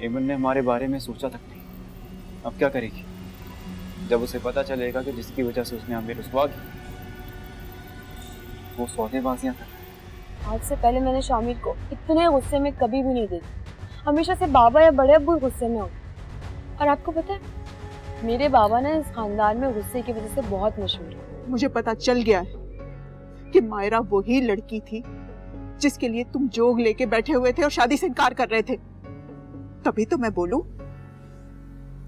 एमन ने हमारे बारे में सोचा तक नहीं। अब क्या करेगी जब उसे पता चलेगा कि जिसकी वजह से उसने हमें रुसवा की वो सौदेबाजियां कर रहा है। आज से पहले मैंने शामिर को इतने गुस्से में कभी भी नहीं देखी। हमेशा से बाबा या बड़े अब्बू गुस्से में हो। और आपको पता है मेरे बाबा ना इस खानदान में गुस्से की वजह से बहुत मशहूर है। मुझे पता चल गया है कि मायरा वही लड़की थी जिसके लिए तुम जोग लेके बैठे हुए थे और शादी से इनकार कर रहे थे। तभी तो मैं बोलूं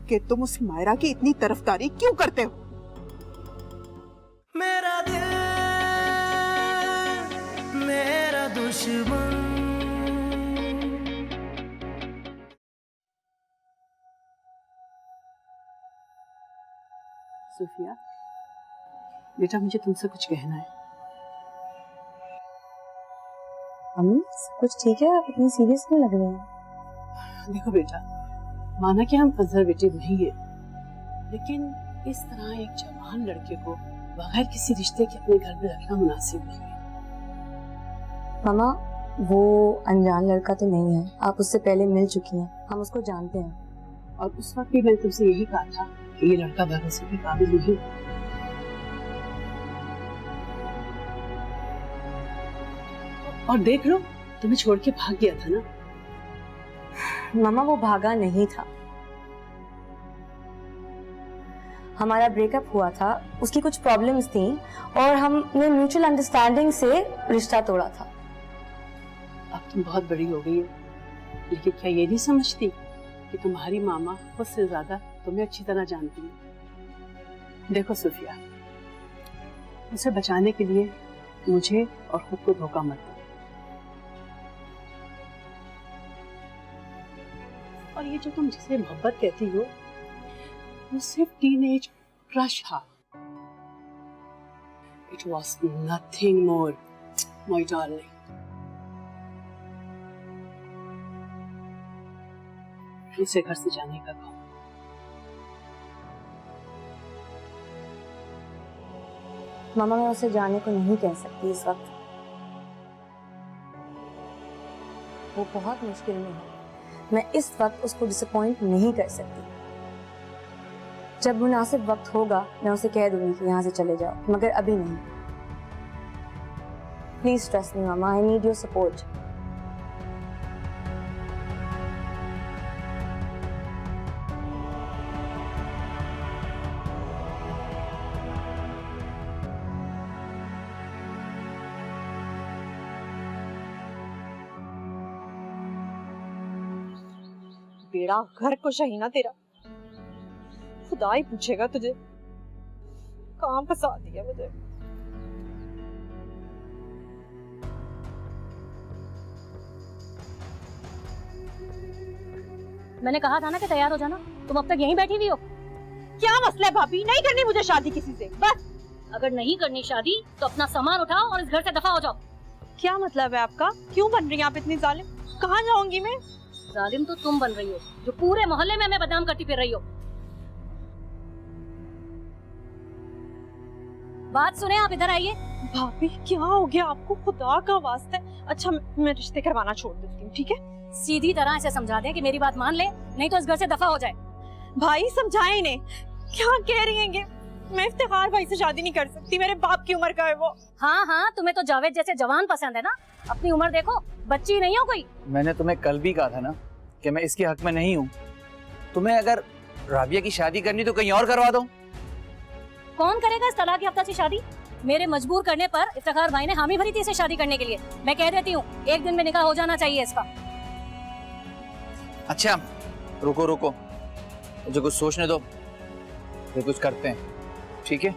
कि तुम उस मायरा की इतनी तरफदारी क्यों करते हो। मेरा दिल मेरा दुश्मन। सुफिया बेटा, मुझे तुमसे कुछ कहना है। अम्मी कुछ ठीक है? आप इतनी सीरियस क्यों लग रही हैं? देखो बेटा, माना कि हम कंजर्वेटिव नहीं है, लेकिन इस तरह एक जवान लड़के को बगैर किसी रिश्ते के अपने घर में रखना मुनासिब नहीं है। मामा वो अनजान लड़का तो नहीं है, आप उससे पहले मिल चुकी हैं, हम उसको जानते हैं। और उस वक्त भी मैंने तुमसे यही कहा था कि ये लड़का भरोसे के काबिल नहीं। और देख लो, तुम्हें छोड़ के भाग गया था ना। मामा वो भागा नहीं था, हमारा ब्रेकअप हुआ था, उसकी कुछ प्रॉब्लम्स थी और हमने म्यूचुअल अंडरस्टैंडिंग से रिश्ता तोड़ा था। अब तुम बहुत बड़ी हो गई हो, लेकिन क्या ये नहीं समझती कि तुम्हारी मामा खुद से ज्यादा तुम्हें अच्छी तरह जानती है। देखो सुफिया, उसे बचाने के लिए मुझे और खुद को धोखा मत दो। और ये जो तुम जिसे मोहब्बत कहती हो वो सिर्फ टीनेज क्रश था। It was nothing more my darling. उसे घर से जाने का कहो। मामा मैं उसे जाने को नहीं कह सकती इस वक्त, वो बहुत मुश्किल में है। मैं इस वक्त उसको डिसअपॉइंट नहीं कर सकती। जब मुनासिब वक्त होगा मैं उसे कह दूंगी कि यहाँ से चले जाओ, मगर अभी नहीं। Please trust me mama, I need your support. बेड़ा घर को शहीना तेरा, खुदा ही पूछेगा तुझे कहां फंसा दिया मुझे। मैंने कहा था ना कि तैयार हो जाना, तुम अब तक यहीं बैठी हुई हो। क्या मसला है भाभी? नहीं करनी मुझे शादी किसी से, बस। अगर नहीं करनी शादी तो अपना सामान उठाओ और इस घर से दफा हो जाओ। क्या मतलब है आपका? क्यों बन रही हैं आप इतनी जालिम? कहाँ जाऊंगी मैं? जालिम तो तुम बन रही हो जो पूरे मोहल्ले में हमें बदनाम करती फिर रही हो। बात सुने, आप इधर आइए। भाभी क्या हो गया आपको? खुदा का वास्ता है। अच्छा मैं रिश्ते करवाना छोड़ देती हूँ, ठीक है? सीधी तरह से समझा दें कि मेरी बात मान ले, नहीं तो इस घर से दफा हो जाए। भाई समझाए इन्हें, क्या कह रही हैं? मैं इफ्तिखार भाई से शादी नहीं कर सकती, मेरे बाप की उम्र का है वो। हाँ हाँ, तुम्हें तो जावेद जैसे जवान पसंद है ना, अपनी उम्र देखो, बच्ची नहीं हो कोई। मैंने तुम्हें कल भी कहा था ना कि मैं इसके हक में नहीं हूँ। तुम्हें अगर राबिया की शादी करनी तो कहीं और करवा दो। कौन करेगा इस तलाक याफ्ता से शादी? मेरे मजबूर करने पर इफ्तिखार भाई ने हामी भरी थी इसे शादी करने के लिए। मैं कह देती हूँ, एक दिन में निकाह हो जाना चाहिए इसका। अच्छा रुको रुको, मुझे कुछ सोचने दो, फिर कुछ करते हैं, ठीक है?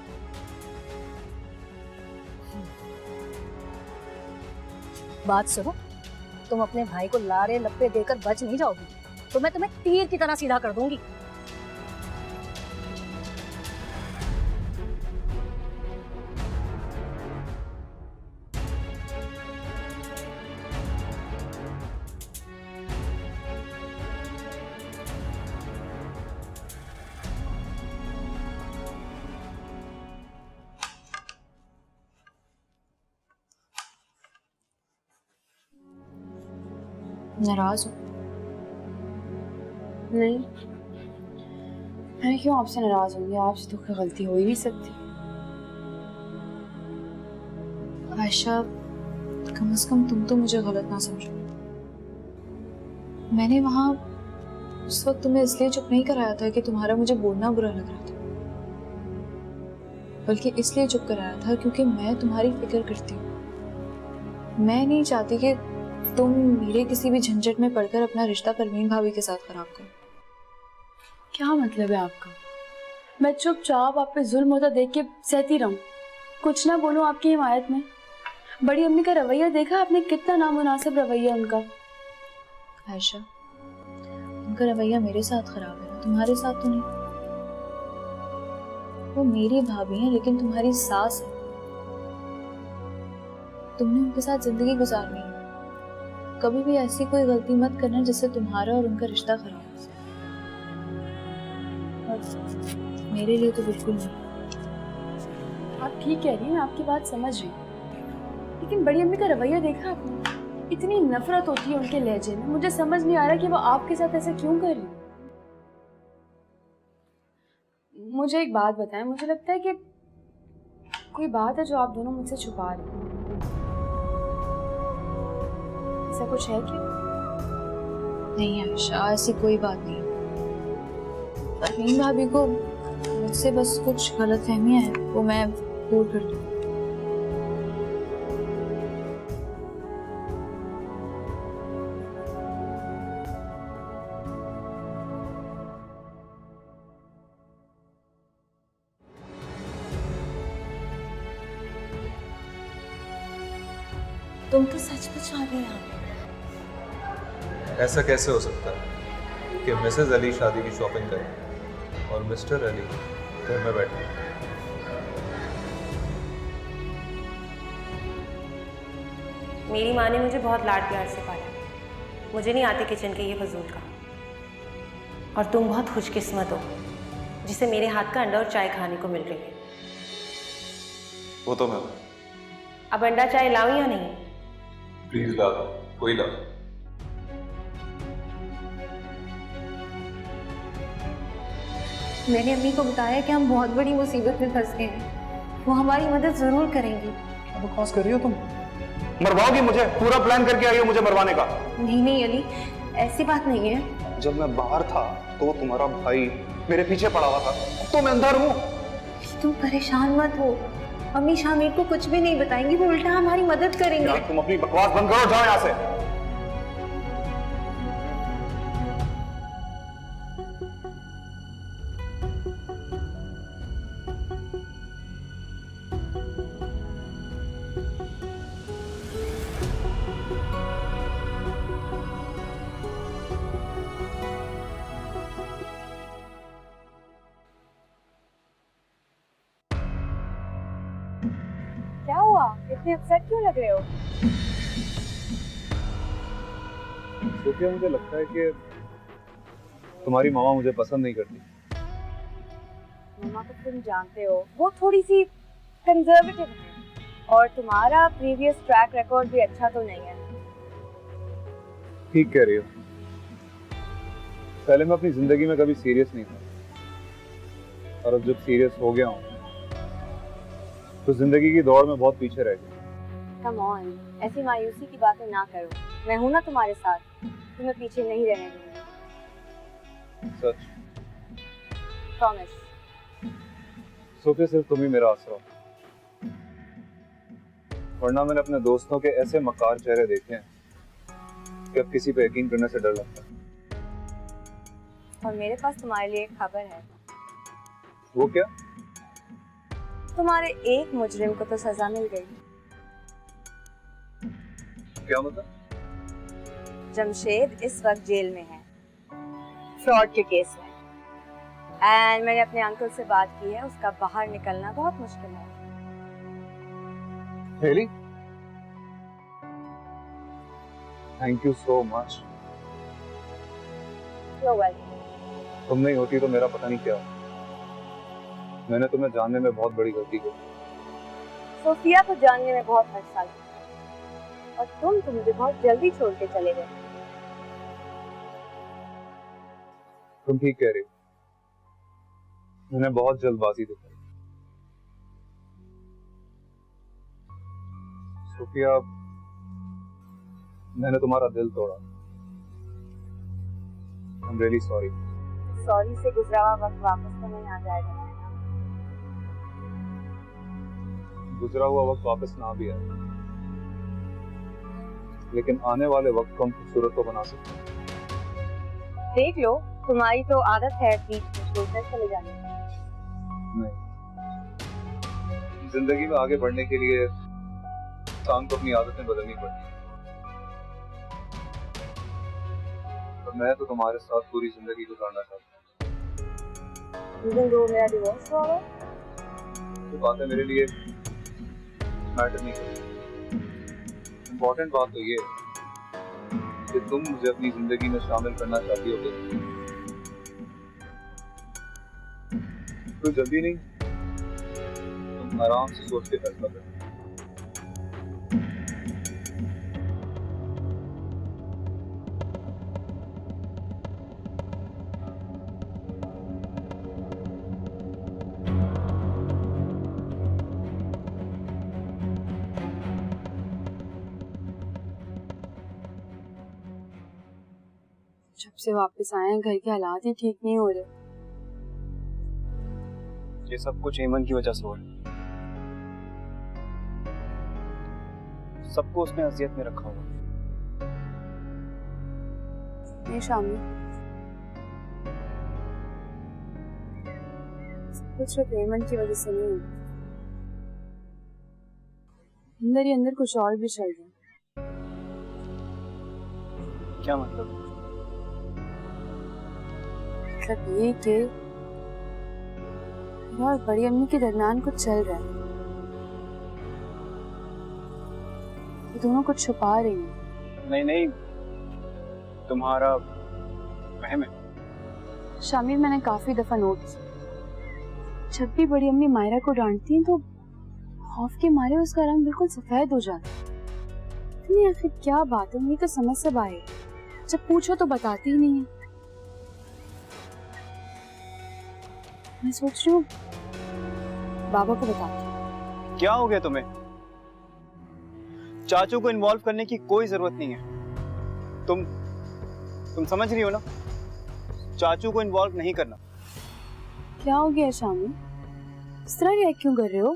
बात सुनो, तुम अपने भाई को लारे लप्पे देकर बच नहीं जाओगी, तो मैं तुम्हें तीर की तरह सीधा कर दूंगी। नाराज हो? नहीं, मैं क्यों आपसे नाराज होंगी? आपसे तो कोई गलती हो ही नहीं सकती। आयशा, कम से कम तुम तो मुझे गलत ना समझो। मैंने वहां उस वक्त तुम्हें इसलिए चुप नहीं कराया था कि तुम्हारा मुझे बोलना बुरा लग रहा था, बल्कि इसलिए चुप कराया था क्योंकि मैं तुम्हारी फिक्र करती हूँ। मैं नहीं चाहती कि तुम मेरे किसी भी झंझट में पड़कर अपना रिश्ता परवीन भाभी के साथ खराब करो। क्या मतलब है आपका? मैं चुपचाप आप पे जुल्म होता देख के सहती रहूं, कुछ ना बोलूं आपकी हिमायत में? बड़ी अम्मी का रवैया देखा आपने, कितना नामुनासिब रवैया उनका। आयशा, उनका रवैया मेरे साथ खराब है, तुम्हारे साथ तो नहीं। वो मेरी भाभी है लेकिन तुम्हारी सास है। तुमने उनके साथ जिंदगी गुजारनी है, कभी भी ऐसी कोई गलती मत करना जिससे तुम्हारा और उनका रिश्ता खराब हो जाए। मेरे लिए तो बिल्कुल नहीं। आप ठीक कह रही हैं, मैं आपकी बात समझ रही हूँ, लेकिन बड़ी अम्मी का रवैया देखा आपने? इतनी नफरत होती है उनके लहजे में, मुझे समझ नहीं आ रहा कि वो आपके साथ ऐसे क्यों कर रही है। मुझे एक बात बताएं, मुझे लगता है कि कोई बात है जो आप दोनों मुझसे छुपा रहे हैं। ऐसा कुछ है क्या? नहीं आयशा, ऐसी कोई बात नहीं। परवीन भाभी को मुझसे बस कुछ गलतफहमियां हैं, वो मैं दूर कर दूँ। तुम तो सचमुच आ गए यहाँ पे। ऐसा कैसे हो सकता है कि मिसेज अली शादी की शॉपिंग करें और मिस्टर अली घर में बैठे? मेरी माँ ने मुझे बहुत लाड प्यार से पाला, मुझे नहीं आती किचन के ये फजूल का। और तुम बहुत खुशकिस्मत हो जिसे मेरे हाथ का अंडा और चाय खाने को मिल रही है। वो तो मैं। अब अंडा चाय लाऊं या नहीं? प्लीज ला दो, कोई ला। मैंने अम्मी को बताया कि हम बहुत बड़ी मुसीबत में फंस गए हैं, वो हमारी मदद जरूर करेंगे। क्या बकवास कर रही हो तुम? मरवाओगी मुझे? पूरा प्लान करके आई हो मुझे मरवाने का? नहीं नहीं अली, ऐसी बात नहीं है। जब मैं बाहर था तो तुम्हारा भाई मेरे पीछे पड़ा हुआ था, तो मैं अंदर हूँ। तुम परेशान मत हो, अम्मी शामिर को कुछ भी नहीं बताएंगी, वो उल्टा हमारी मदद करेंगे। यार तुम अपनी बकवास बंद करो, जाओ यहाँ से। क्या हुआ? इतने अपसेट क्यों लग रहे हो? सोफिया, मुझे लगता है कि तुम्हारी मामा मुझे पसंद नहीं करती। मम्मा को तुम जानते हो, वो थोड़ी सी कंजर्वेटिव है, और तुम्हारा प्रीवियस ट्रैक रिकॉर्ड भी अच्छा तो नहीं है। ठीक कह रही हो। पहले मैं अपनी जिंदगी में कभी सीरियस नहीं था, और अब जब सीरियस हो गया हूँ तो जिंदगी की दौड़ में बहुत पीछे रह गया। कम ऑन, ऐसी मायूसी की बातें ना करो। मैं हूं ना तुम्हारे साथ, तुम्हें पीछे नहीं रहने दूंगी। सच? प्रॉमिस। सोफिया, सिर्फ तुम ही मेरा आसरा हो, वरना मैंने अपने दोस्तों के ऐसे मकार चेहरे देखे हैं कि अब किसी पे यकीन करने से डर लगता है। और मेरे पास तुम्हारे लिए एक खबर है। वो क्या? तुम्हारे एक मुजरिम को तो सजा मिल गई। क्या मतलब? जमशेद इस वक्त जेल में है, फ्रॉड के केस में, एंड मैंने अपने अंकल से बात की है, उसका बाहर निकलना बहुत मुश्किल है। Really? Thank you so much. You're welcome. तुम नहीं होती तो मेरा पता नहीं क्या। मैंने तुम्हें जानने में बहुत बड़ी गलती की। सोफिया को जानने में बहुत अरसा लगा, और तुम मुझे बहुत जल्दी छोड़ के चले गए। तुम ठीक कह रही हो, मैंने बहुत जल्दबाजी दिखाई। सोफिया, मैंने तुम्हारा दिल तोड़ा। I'm really sorry. सॉरी से गुजरा हुआ वक्त वापस तो नहीं आ जाएगा ना। गुजरा हुआ वक्त वापस ना भी आए, लेकिन आने वाले वक्त को हम खूबसूरत तो बना सकते हैं। देख लो, तुम्हारी तो आदत है बीच में छोड़कर चले जाने की। नहीं, जिंदगी में आगे बढ़ने के लिए इंसान को अपनी आदतें बदलनी पड़ती हैं। और मैं तो तुम्हारे साथ पूरी जिंदगी गुजारना चाहता हूँ। Even though मेरा डिवोर्स हुआ है, तो बातें मेरे लिए मैटर नहीं करती। इम्पोर्टेंट बात तो ये है कि तुम मुझे अपनी जिंदगी में शामिल करना चाहती हो। कोई जल्दी नहीं, तुम आराम से सोच के फैसला करो। जब से वापस आए हैं घर के हालात ही ठीक नहीं हो रहे। ये सब कुछ हेमंत की वजह से हो रहा है। सबको उसने अजियत में रखा हुआ। नहीं शामिल, सब कुछ सिर्फ हेमंत की वजह से नहीं हुआ। अंदर ही अंदर कुछ और भी चल रहा है। क्या मतलब? मतलब ये कि मेरा और बड़ी अम्मी के दरमियान कुछ चल रहा है। ये दोनों कुछ छुपा रही हैं। नहीं नहीं, तुम्हारा वहम है। शामिल, मैंने काफी दफा नोट किया, जब भी बड़ी अम्मी मायरा को डांटती हैं तो खौफ के मारे उसका रंग बिल्कुल सफेद हो जाता है। इतनी आखिर क्या बात है, मुझे तो समझ से बाहर है। जब पूछो तो बताती ही नहीं है। मैं सोच रही हूँ बाबा को बताती हूँ। क्या हो गया तुम्हें? चाचू को इन्वॉल्व करने की कोई जरूरत नहीं है। तुम समझ रही हो ना? चाचू को इन्वॉल्व नहीं करना। क्या हो गया शामिल, इस तरह रिएक्ट क्यों कर रहे हो?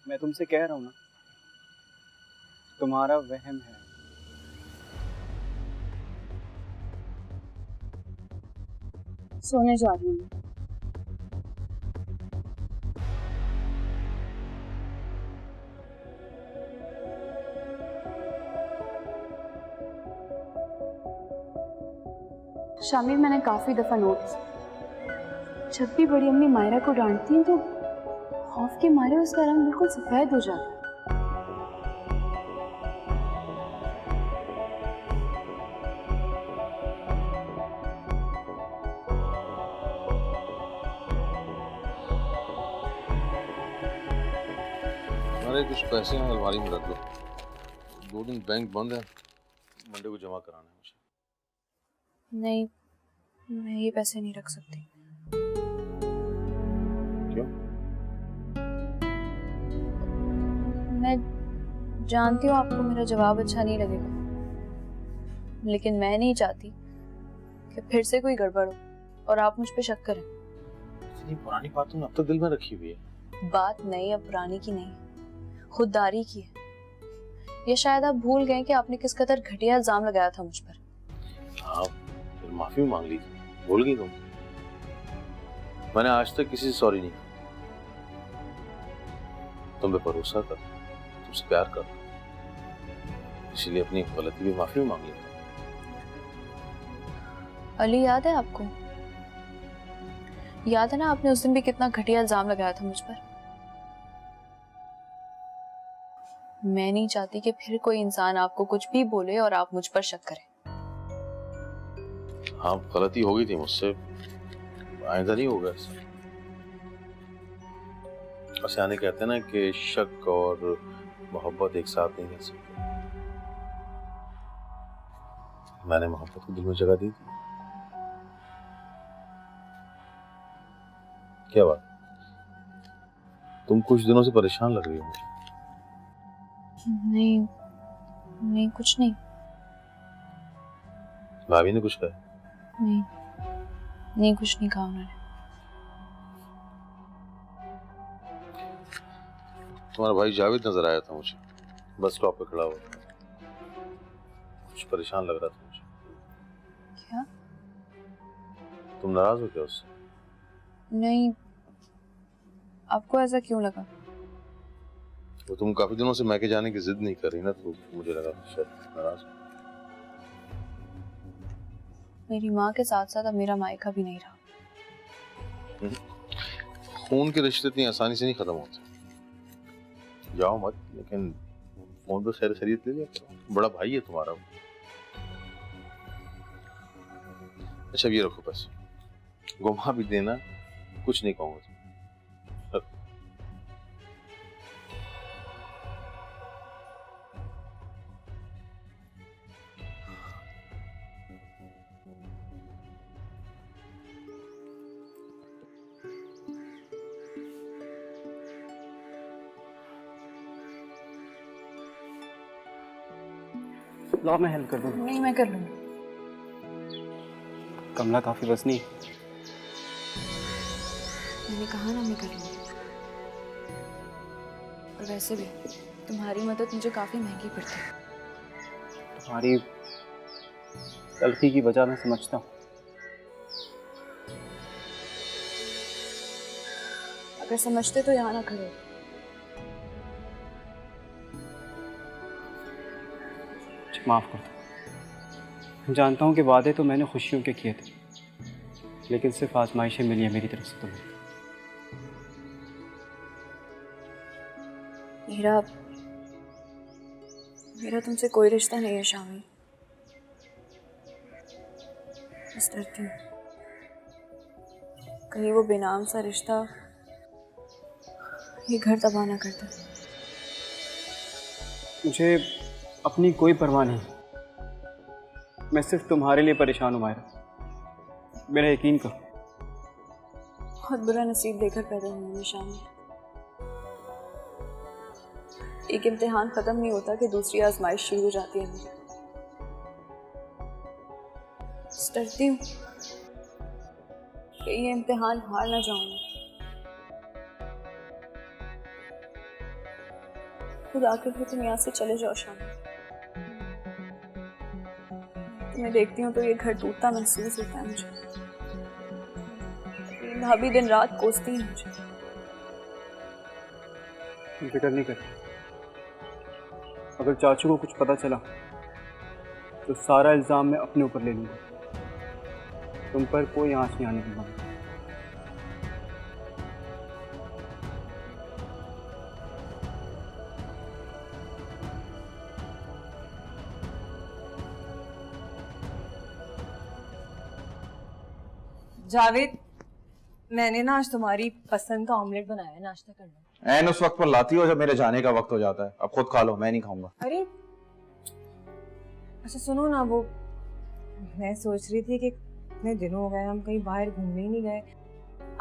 मैं तुमसे कह रहा हूँ ना, तुम्हारा वहम है। सोने जा रही हूँ। शामिल, मैंने काफी दफा नोट किया, जब भी बड़ी अम्मी मायरा को डांटती हैं तो खौफ के मारे उसका रंग बिल्कुल सफेद हो जाता है। हमारे कुछ पैसे हैं, अलमारी में रख दो। 2 दिन बैंक बंद है, मंडे को जमा कराना है मुझे। नहीं, मैं ये पैसे नहीं रख सकती। क्यों? मैं जानती हूँ आपको मेरा जवाब अच्छा नहीं लगेगा, लेकिन मैं नहीं चाहती कि फिर से कोई गड़बड़ हो और आप मुझ पे शक करें। इतनी पुरानी बात तुमने अब तक दिल में रखी हुई है। बात नई अब पुरानी की नहीं, खुददारी की है। ये शायद आप भूल गए कि आपने किस कदर घटिया इल्जाम लगाया था मुझ पर। हाँ, फिर माफी मांग ली थी, भूल गई तुम? मैंने आज तक किसी से सॉरी नहीं कहा। तुम पे भरोसा कर, तुमसे प्यार कर, इसीलिए अपनी गलती भी माफी मांग ली। अली, याद है आपको? याद है ना आपने उस दिन भी कितना घटिया इल्जाम लगाया था मुझ पर? मैं नहीं चाहती कि फिर कोई इंसान आपको कुछ भी बोले और आप मुझ पर शक करें। हाँ, गलती हो गई थी मुझसे, आइंदा नहीं होगा ऐसा। सियाने कहते हैं ना कि शक और मोहब्बत एक साथ नहीं रह सकते। मैंने मोहब्बत को दिल में जगह दी थी। क्या बात, तुम कुछ दिनों से परेशान लग रही हो मुझे। नहीं नहीं, कुछ नहीं। भाभी ने कुछ कहा? नहीं नहीं, कुछ नहीं कहा उन्होंने। तुम्हारा भाई जावेद नजर आया था मुझे, बस स्टॉप पे खड़ा हुआ था, कुछ परेशान लग रहा था मुझे। क्या? तुम नाराज हो क्या उससे? नहीं, आपको ऐसा क्यों लगा? तो तुम काफी दिनों से मैके जाने की जिद नहीं कर रही ना, तो मुझे लगा शायद नाराज हो। मेरी माँ के साथ साथ अब मेरा मायका भी नहीं रहा। खून के रिश्ते इतनी आसानी से नहीं खत्म होते। जाओ मत, लेकिन फोन पे खैर खैरियत ले लिया करो, बड़ा भाई है तुम्हारा। अच्छा ये रखो पैसे, घुमा भी देना, कुछ नहीं कहूंगा। लो मैं हेल्प कर दूँ। नहीं, मैं कर लूंगी। कमला काफी बस नहीं। मैंने कहा ना मैं कर लूंगी। और वैसे भी तुम्हारी मदद मुझे काफी महंगी पड़ती है। तुम्हारी गलती की वजह मैं समझता हूँ। अगर समझते तो यहाँ ना खड़े। माफ कर दो। जानता हूँ कि वादे तो मैंने खुशियों के किए थे, लेकिन सिर्फ आजमाइशें मिली है मेरी तरफ से तुम्हें। मेरा तुमसे कोई रिश्ता नहीं है शामी। बस डरती हूँ कहीं वो बेनाम सा रिश्ता ये घर तबाह ना करता। मुझे अपनी कोई परवाह नहीं, मैं सिर्फ तुम्हारे लिए परेशान हूँ मायरा, मेरा यकीन करो। बहुत बुरा नसीब देकर पैदा हुई मैं शामी। एक इम्तिहान खत्म नहीं होता कि दूसरी आजमाइश शुरू हो जाती है मुझे। डरती हूँ कि ये इम्तिहान हार ना जाऊँ। खुद आकर भी तुम यहाँ से चले जाओ शामी। तुम्हें देखती हूँ तो ये घर टूटता महसूस होता है मुझे। भाभी दिन रात कोसती है मुझे। तुम फिक्र नहीं कर, अगर चाचू को कुछ पता चला तो सारा इल्जाम मैं अपने ऊपर ले लूंगा। तुम पर कोई आंच नहीं आने दूंगा। जावेद, मैंने ना आज तुम्हारी पसंद का ऑमलेट बनाया है, नाश्ता करना। ऐन उस वक्त पर लाती हो जब मेरे जाने का वक्त हो जाता है। अब खुद खा लो, मैं नहीं खाऊंगा। अरे अच्छा सुनो ना, वो मैं सोच रही थी कि इतने दिन हो गए हम कहीं बाहर घूमने ही नहीं गए,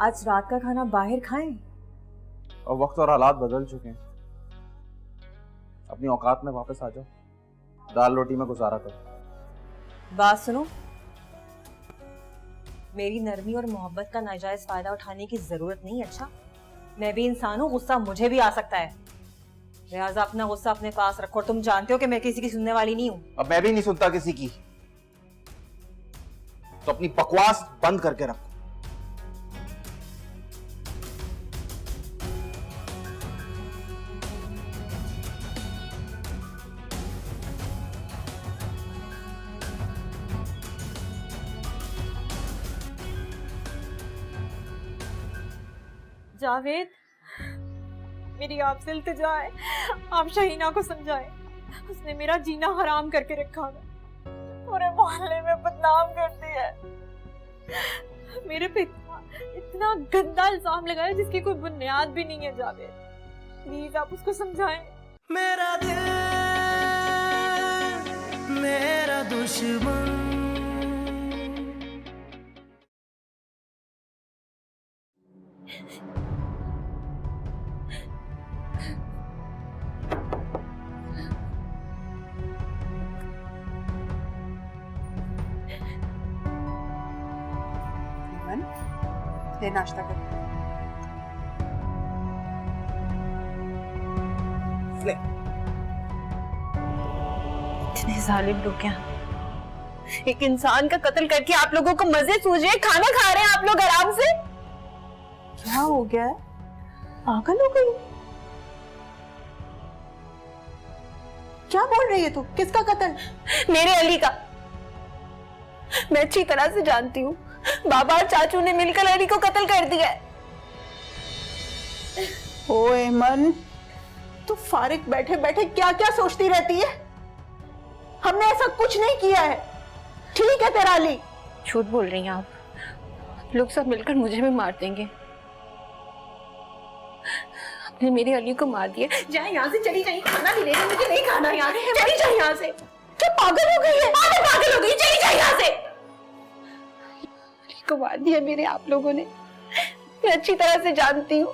आज रात का खाना बाहर खाएं। अब वक्त और हालात बदल चुके हैं, अपनी औकात में वापस आ जाओ। दाल रोटी में गुजारा करो। बात सुनो, मेरी नरमी और मोहब्बत का नाजायज फायदा उठाने की जरूरत नहीं। अच्छा मैं भी इंसान हूँ, गुस्सा मुझे भी आ सकता है, लिहाजा अपना गुस्सा अपने पास रखो। तुम जानते हो कि मैं किसी की सुनने वाली नहीं हूँ। अब मैं भी नहीं सुनता किसी की, तो अपनी बकवास बंद करके रखो। जावेद, मेरी आपसे इल्तिजा है, आप शहीना को समझाएं। उसने मेरा जीना हराम करके रखा है, पूरे मोहल्ले में बदनाम करती है। मेरे पे इतना गंदा इल्जाम लगाया जिसकी कोई बुनियाद भी नहीं है। जावेद प्लीज आप उसको समझाएं। मेरा दिल मेरा दुश्मन। ले नाश्ता कर। इतने जालिम लोग क्या, एक इंसान का कत्ल करके आप लोगों को मजे सूझ रहे, खाना खा रहे हैं आप लोग आराम से। क्या हो गया है? पागल हो गई? क्या बोल रही है तू? किसका कत्ल? मेरे अली का। मैं अच्छी तरह से जानती हूँ, बाबा और चाचू ने मिलकर अली को कत्ल कर दिया है। ओए मन, तू फारिग बैठे बैठे क्या क्या सोचती रहती है? हमने ऐसा कुछ नहीं किया है। ठीक है तेरा अली। झूठ बोल रही हैं आप। लोग सब मिलकर मुझे भी मार देंगे। आपने मेरे अली को मार दिया। जाए यहाँ से, चली जाइए। खाना भी नहीं, मुझे नहीं खाना यहाँ से। चली जाए यहाँ से। क्या पागल हो गई है? पागल हो गई, चली जाए यहाँ से। अली को मार दिया मेरे आप लोगों ने, मैं अच्छी तरह से जानती हूँ।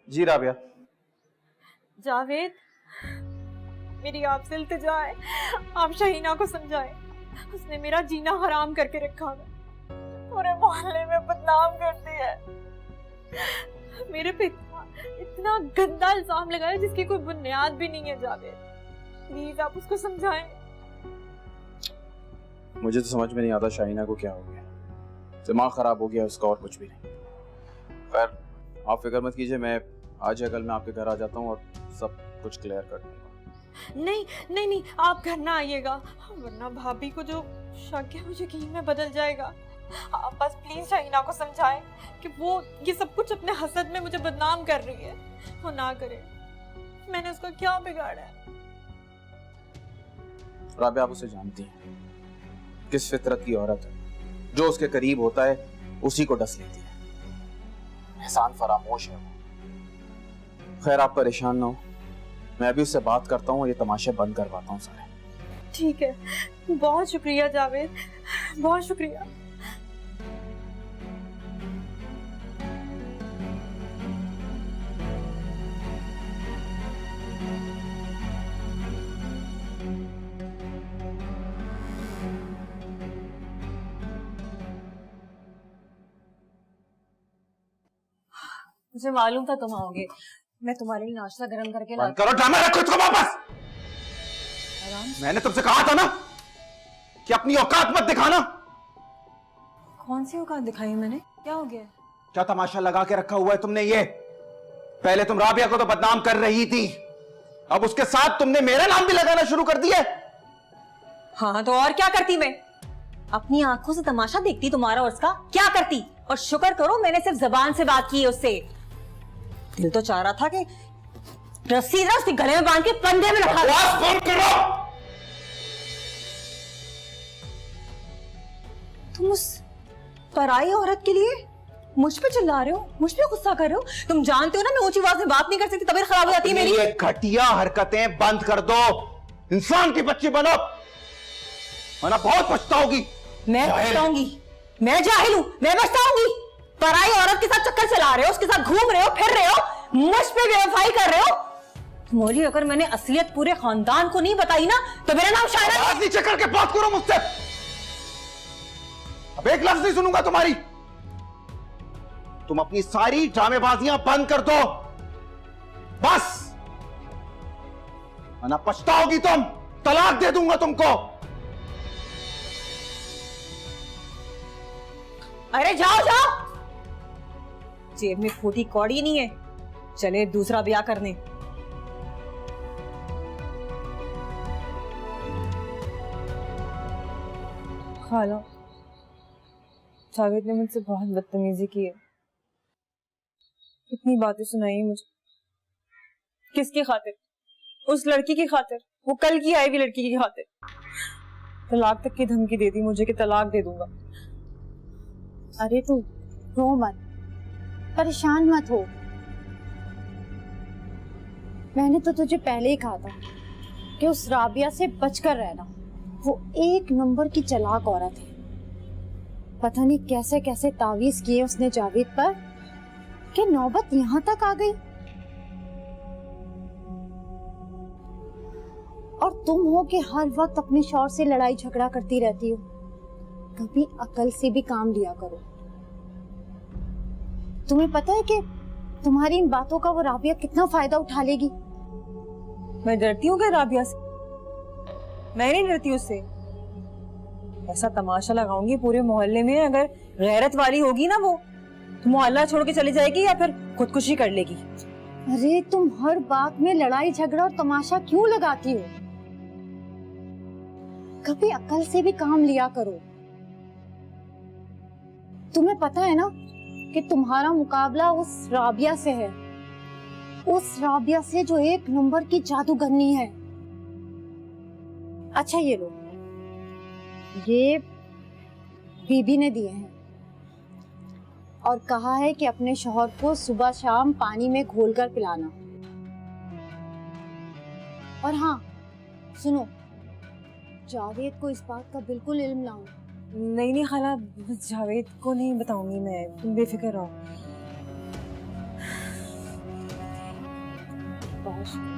जी राबिया। जावेद, मेरी आपसे इल्तिजा है, आप शहीना को समझाएं। उसने मेरा जीना हराम करके रखा है, पूरे मोहल्ले में बदनाम कर दिया है। मेरे पे इतना गंदा इल्जाम लगाया जिसकी कोई बुनियाद भी नहीं है। जावेद, प्लीज आप उसको समझाएं। मुझे तो समझ में नहीं आता शाहीना को क्या हो गया, दिमाग खराब हो गया उसका, और कुछ भी नहीं। खैर आप फिक्र मत कीजिए, मैं आज या कल मैं आपके घर आ जाता हूँ और सब कुछ क्लियर कर दूंगा। नहीं नहीं नहीं, आप घर ना आइएगा, वरना भाभी को जो शक है वो यकीन में बदल जाएगा। आप बस प्लीज शहीना को समझाएं कि वो ये सब कुछ अपने हसद में मुझे बदनाम कर रही है। वो ना करे, मैंने उसका क्या बिगाड़ा है? राबिया आप उसे जानती हैं, किस फितरत की औरत है, जो उसके करीब होता है उसी को डस लेती है। एहसान फरामोश है वो। खैर आप परेशान ना हो, मैं अभी उससे बात करता हूँ और ये तमाशे बंद करवाता हूँ सारे। ठीक है, बहुत शुक्रिया जावेद, बहुत शुक्रिया। मुझे मालूम था तुम आओगे, मैं तुम्हारे लिए नाश्ता गरम करके ला। करो ड्रामा, रखो इसको वापस। मैंने तुमसे कहा था ना कि अपनी औकात मत दिखाना। कौन सी औकात दिखाई मैंने? क्या हो गया? क्या तमाशा लगा के रखा हुआ है तुमने ये? पहले तुम राबिया को तो बदनाम कर रही थी, अब उसके साथ तुमने मेरा नाम भी लगाना शुरू कर दिया। हाँ तो और क्या करती मैं? अपनी आंखों से तमाशा देखती तुम्हारा और उसका, क्या करती? और शुक्र करो मैंने सिर्फ जबान से बात की है उससे। दिल तो चाह रहा था कि रस्सी ना उसके गले में बांध के पंधे में रखा। बंद करो। तुम उस पराई औरत के लिए मुझ पे चिल्ला रहे हो, मुझ पे गुस्सा कर रहे हो? तुम जानते हो ना मैं ऊंची आवाज में बात नहीं कर सकती, तबीयत खराब हो जाती है मेरी। ये घटिया हरकतें बंद कर दो, इंसान की बच्ची बनो, वरना बहुत पछताओगी। मैं पछताऊंगी? मैं जाहिल हूं, मैं पछताऊंगी? पराई औरत के साथ चक्कर चला रहे हो, उसके साथ घूम रहे हो, फिर रहे हो, मुझ पे बेवफाई कर रहे हो। तुम्हारी अगर मैंने असलियत पूरे खानदान को नहीं बताई ना तो मेरा नाम शायरा। आवाज नीचे करके बात करो मुझसे, अब एक लफ्ज नहीं सुनूंगा तुम्हारी। तुम अपनी सारी ड्रामेबाजियां बंद कर दो बस, वरना पछताओगी तुम, तलाक दे दूंगा तुमको। अरे जाओ जाओ, जेब में खोटी कौड़ी नहीं है, चले दूसरा ब्याह करने। खाला, जावेद ने मुझसे बहुत बदतमीजी की है। इतनी बातें सुनाई मुझे। किसकी खातिर? उस लड़की की खातिर, वो कल की आई हुई लड़की की खातिर। तलाक तक की धमकी दे दी मुझे कि तलाक दे दूंगा। अरे तू रो मत, परेशान मत हो। मैंने तो तुझे पहले ही कहा था कि उस राबिया से बचकर रहना। वो एक नंबर की चालाक औरत है। पता नहीं कैसे कैसे तावीज किए उसने जावेद पर कि नौबत यहाँ तक आ गई। और तुम हो कि हर वक्त अपने शौहर से लड़ाई झगड़ा करती रहती हो। कभी अकल से भी काम लिया करो। तुम्हें पता है कि तुम्हारी इन बातों का वो राबिया कितना फायदा उठा लेगी। मैं डरती हूँ क्या राबिया से? मैं नहीं डरती उससे। ऐसा तमाशा लगाऊंगी पूरे मोहल्ले में, अगर गैरत वाली होगी ना वो, तो मोहल्ला छोड़ के चली जाएगी या फिर खुदकुशी कर लेगी। अरे तुम हर बात में लड़ाई झगड़ा और तमाशा क्यों लगाती हो? कभी अकल से भी काम लिया करो। तुम्हें पता है ना कि तुम्हारा मुकाबला उस राबिया से है, उस राबिया से जो एक नंबर की जादूगरनी है। अच्छा ये लो, ये बीबी ने दिए हैं और कहा है कि अपने शौहर को सुबह शाम पानी में घोलकर पिलाना। और हाँ सुनो, जावेद को इस बात का बिल्कुल इल्म ना हो। नहीं नहीं खाला, जावेद को नहीं बताऊंगी मैं, तुम बेफिक्र रहो। बहुत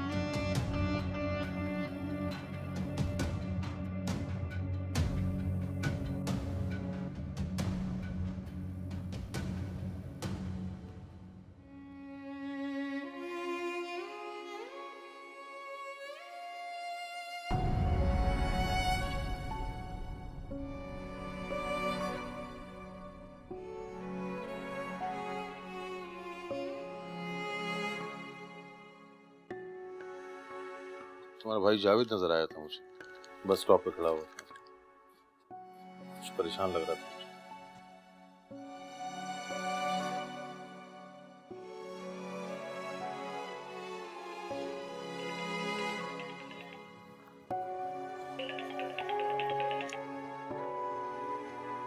तुम्हारा भाई जावेद नजर आया था मुझे, बस स्टॉप पे खड़ा हुआ था। कुछ परेशान लग रहा था मुझे।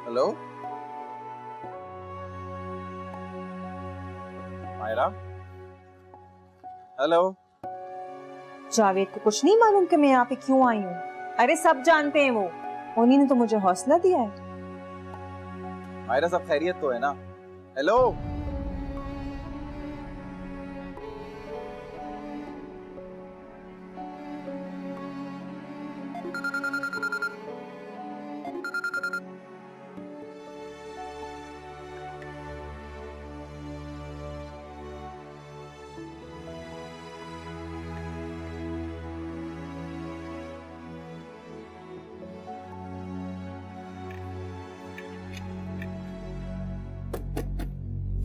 Hello Myra, hello. जावेद को कुछ नहीं मालूम कि मैं यहाँ पे क्यों आई हूँ? अरे सब जानते हैं वो, उन्हीं ने तो मुझे हौसला दिया है। मायरा सब खैरियत तो है ना? हेलो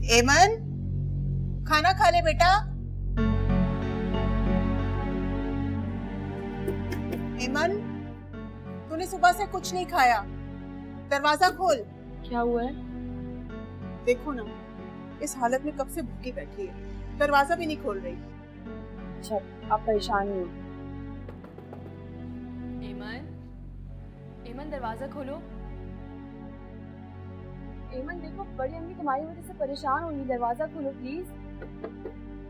एमन, खाना खा ले बेटा। एमन, तूने सुबह से कुछ नहीं खाया, दरवाजा खोल। क्या हुआ है? देखो ना, इस हालत में कब से भूखी बैठी है, दरवाजा भी नहीं खोल रही। अच्छा आप परेशान नहीं हो? एमन दरवाजा खोलो। एमन देखो, बड़ी अम्मी तुम्हारी वजह से परेशान होंगी, दरवाजा खोलो प्लीज।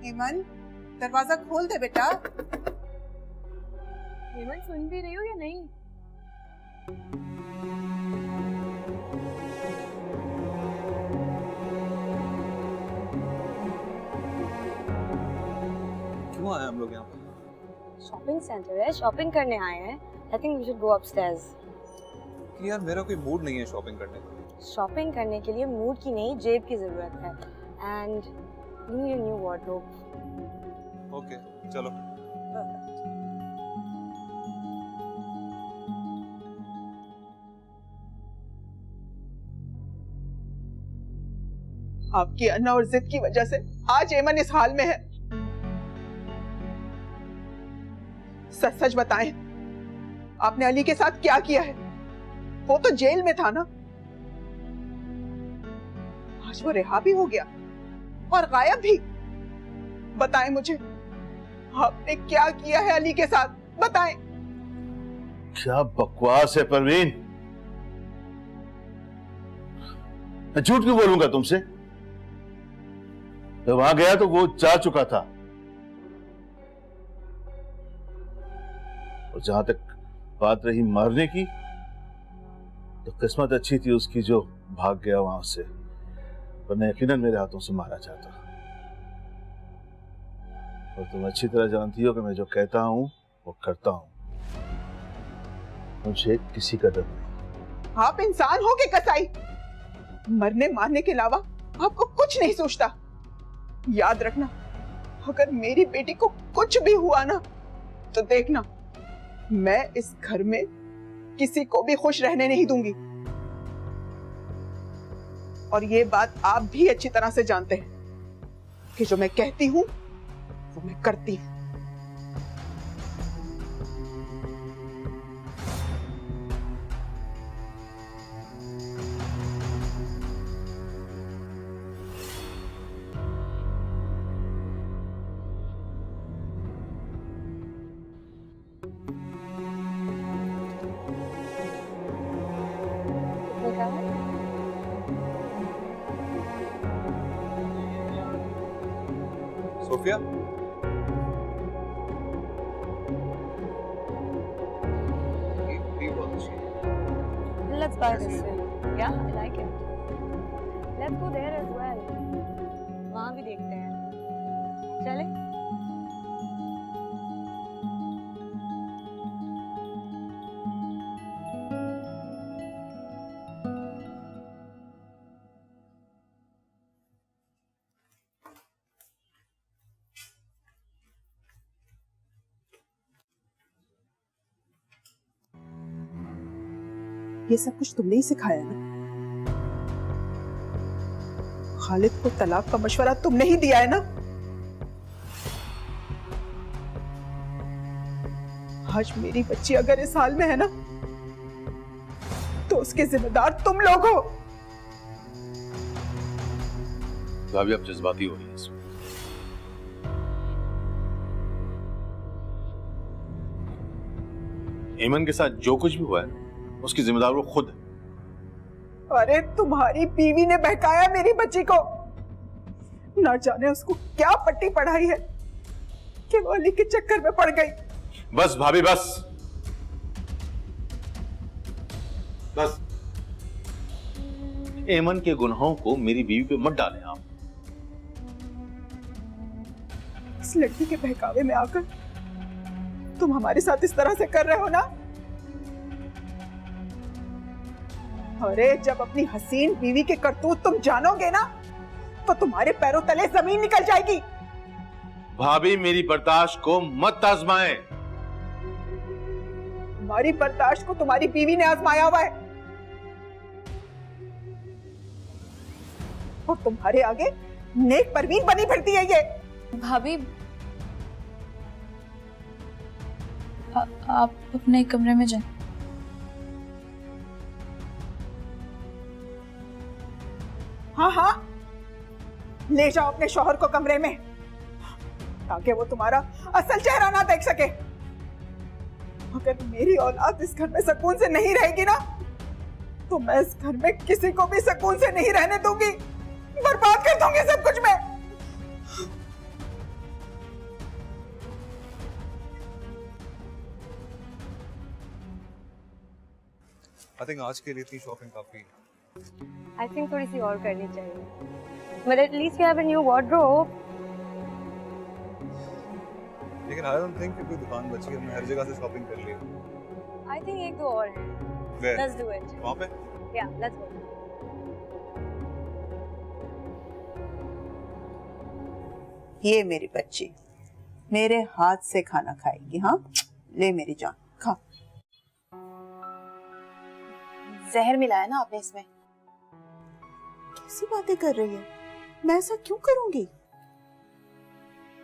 एमन, दरवाजा खोल दे बेटा। एमन सुन भी रही हो या नहीं? क्यों आए हम लोग यहाँ पे? शॉपिंग सेंटर है, शॉपिंग करने आए हैं। I think we should go upstairs. यार मेरा कोई मूड नहीं है शॉपिंग करने का। शॉपिंग करने के लिए मूड की नहीं, जेब की जरूरत है। And you need a new wardrobe. Okay चलो। आपकी अन्ना और जिद की वजह से आज एमन इस हाल में है। सच सच बताएं, आपने अली के साथ क्या किया है? वो तो जेल में था ना, आज वो रिहा भी हो गया और गायब भी। बताएं मुझे, आपने क्या किया है अली के साथ, बताएं। क्या बकवास है परवीन, मैं झूठ क्यों बोलूंगा तुमसे? जब वहां गया तो वो जा चुका था, और जहां तक बात रही मारने की, तो किस्मत अच्छी थी उसकी जो भाग गया वहां से, वरना यकीनन मेरे हाथों से मारा जाता। और तुम अच्छी तरह जानती हो कि मैं जो कहता हूं वो करता हूं, मुझे किसी का डर नहीं। आप इंसान हो के कसाई, मरने मारने के अलावा आपको कुछ नहीं सोचता। याद रखना, अगर मेरी बेटी को कुछ भी हुआ ना, तो देखना मैं इस घर में किसी को भी खुश रहने नहीं दूंगी। और ये बात आप भी अच्छी तरह से जानते हैं कि जो मैं कहती हूं वो मैं करती हूं। Sophia, Let's buy this way. Yeah, I like it. Let's go there as well. वहाँ भी देखते हैं। चले? ये सब कुछ तुमने ही सिखाया ना? खालिद को तलाक का मशवरा तुमने ही दिया है ना? आज मेरी बच्ची अगर इस हाल में है ना, तो उसके जिम्मेदार तुम लोग हो। भाभी आप जज्बाती हो रही है इसमें। एमन के साथ जो कुछ भी हुआ है उसकी जिम्मेदार वो खुद है। अरे तुम्हारी बीवी ने बहकाया मेरी बच्ची को, ना जाने उसको क्या पट्टी पढ़ाई है कि वो अली के चक्कर में पड़ गई। बस भाभी बस बस, एमन के गुनाहों को मेरी बीवी पे मत डालें आप। इस लड़की के बहकावे में आकर तुम हमारे साथ इस तरह से कर रहे हो ना? अरे जब अपनी हसीन बीवी के करतूत तुम जानोगे ना, तो तुम्हारे पैरों तले जमीन निकल जाएगी। भाभी मेरी बर्दाश्त को मत आजमाएं। तुम्हारी बर्दाश्त को तुम्हारी बीवी ने आजमाया हुआ है, और तुम्हारे आगे नेक परवीन बनी फिरती है ये। भाभी, आप अपने कमरे में जाएं। हाँ हाँ, ले जाओ अपने शौहर को कमरे में, ताकि वो तुम्हारा असल चेहरा ना देख सके। अगर मेरी औलाद इस घर में सुकून से नहीं रहेगी ना, तो मैं इस घर में किसी को भी सुकून से नहीं रहने दूंगी, बर्बाद कर दूंगी सब कुछ मैं। आई थिंक आज के लिए इतनी शॉपिंग काफी है। I think थोड़ी सी और करनी चाहिए। But at least you have a new wardrobe. लेकिन आई डोंट थिंक कि कोई दुकान बची है, हमने हर जगह से शॉपिंग कर ली है। I think एक दो और है। Where? Let's do it. वहाँ पे? Yeah, let's go. ये मेरी बच्ची मेरे हाथ से खाना खाएगी। हाँ, ले मेरी जान, खा। जहर मिलाया ना आपने इसमें? कैसी बातें कर रही है? मैं ऐसा क्यों करूंगी?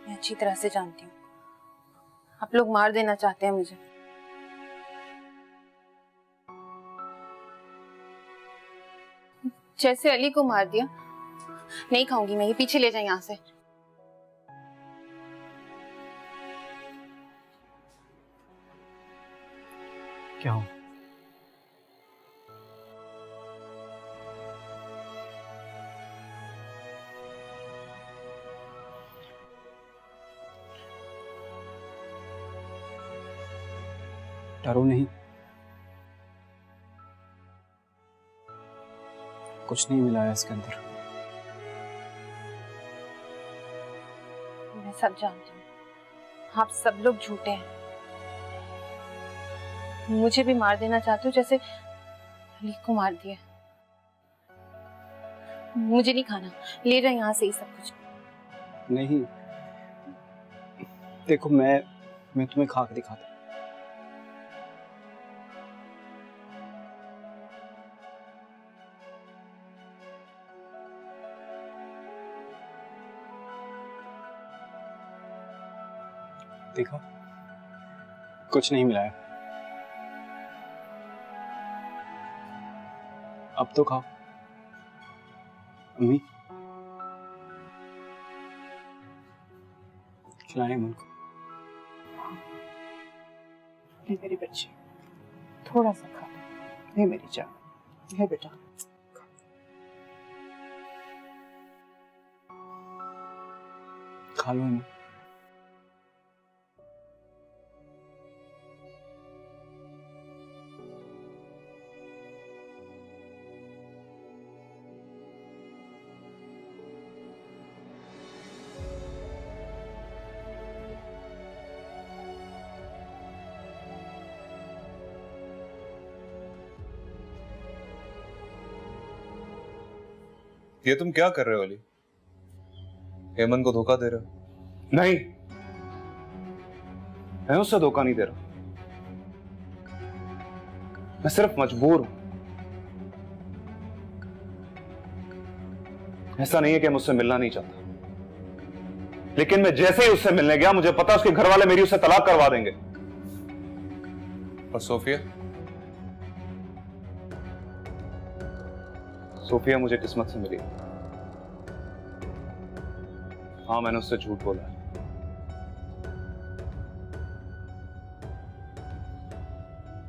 मैं अच्छी तरह से जानती हूँ, आप लोग मार देना चाहते हैं मुझे। जैसे अली को मार दिया। नहीं खाऊंगी मैं, ये पीछे ले जाए यहाँ से। क्या हो? डरो नहीं, कुछ नहीं मिला है इसके अंदर। मैं सब जानती हूँ, आप सब लोग झूठे हैं। मुझे भी मार देना चाहते हो जैसे अली को मार दिया। मुझे नहीं खाना, ले जाओ यहाँ से ही सब कुछ। नहीं, देखो मैं तुम्हें खा के दिखाता हूँ। देखो, कुछ नहीं मिला है। अब तो खाओ। अम्मी, खिलाएं मन को। नहीं मेरी बच्ची, थोड़ा सा खा। नहीं मेरी जान, है बेटा। खा लो अम्मी। ये तुम क्या कर रहे हो अली? हेमन को धोखा दे रहे हो? नहीं, मैं उससे धोखा नहीं दे रहा। मैं सिर्फ मजबूर हूं। ऐसा नहीं है कि मुझसे मिलना नहीं चाहता, लेकिन मैं जैसे ही उससे मिलने गया मुझे पता उसके घर वाले मेरी उससे तलाक करवा देंगे। और सोफिया मुझे किस्मत से मिली। हाँ, मैंने उससे झूठ बोला,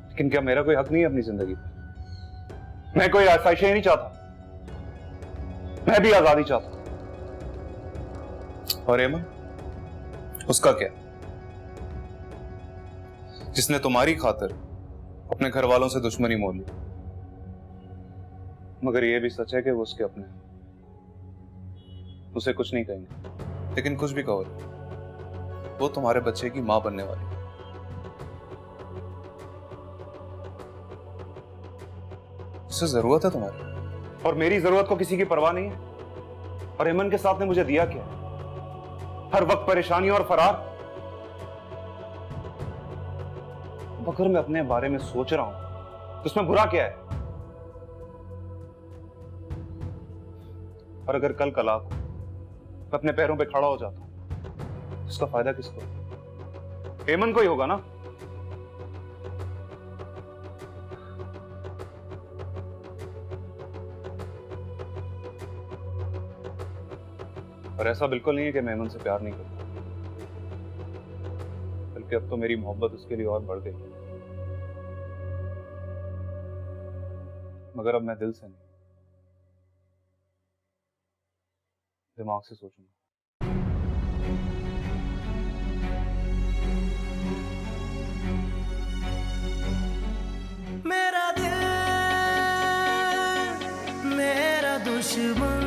लेकिन क्या मेरा कोई हक नहीं है अपनी जिंदगी पे? मैं कोई आसाइशें नहीं चाहता, मैं भी आजादी चाहता। और एमन, उसका क्या, जिसने तुम्हारी खातिर अपने घर वालों से दुश्मनी मोल ली? मगर यह भी सच है कि वो उसके अपने, उसे कुछ नहीं कहेंगे। लेकिन कुछ भी कहो, वो तुम्हारे बच्चे की मां बनने वाली। उसे जरूरत है तुम्हारी, और मेरी जरूरत को किसी की परवाह नहीं है। और हेमन के साथ ने मुझे दिया क्या? हर वक्त परेशानी और फरार। अगर मैं अपने बारे में सोच रहा हूं तो उसमें बुरा क्या है? और अगर कल कला को मैं अपने पैरों पे खड़ा हो जाता हूं, इसका फायदा किसको? हेमन को ही होगा ना। और ऐसा बिल्कुल नहीं है कि मैं हेमन से प्यार नहीं करता, बल्कि अब तो मेरी मोहब्बत उसके लिए और बढ़ गई। मगर अब मैं दिल से नहीं, दिमाग से सोचूंगा। मेरा दिल मेरा दुश्मन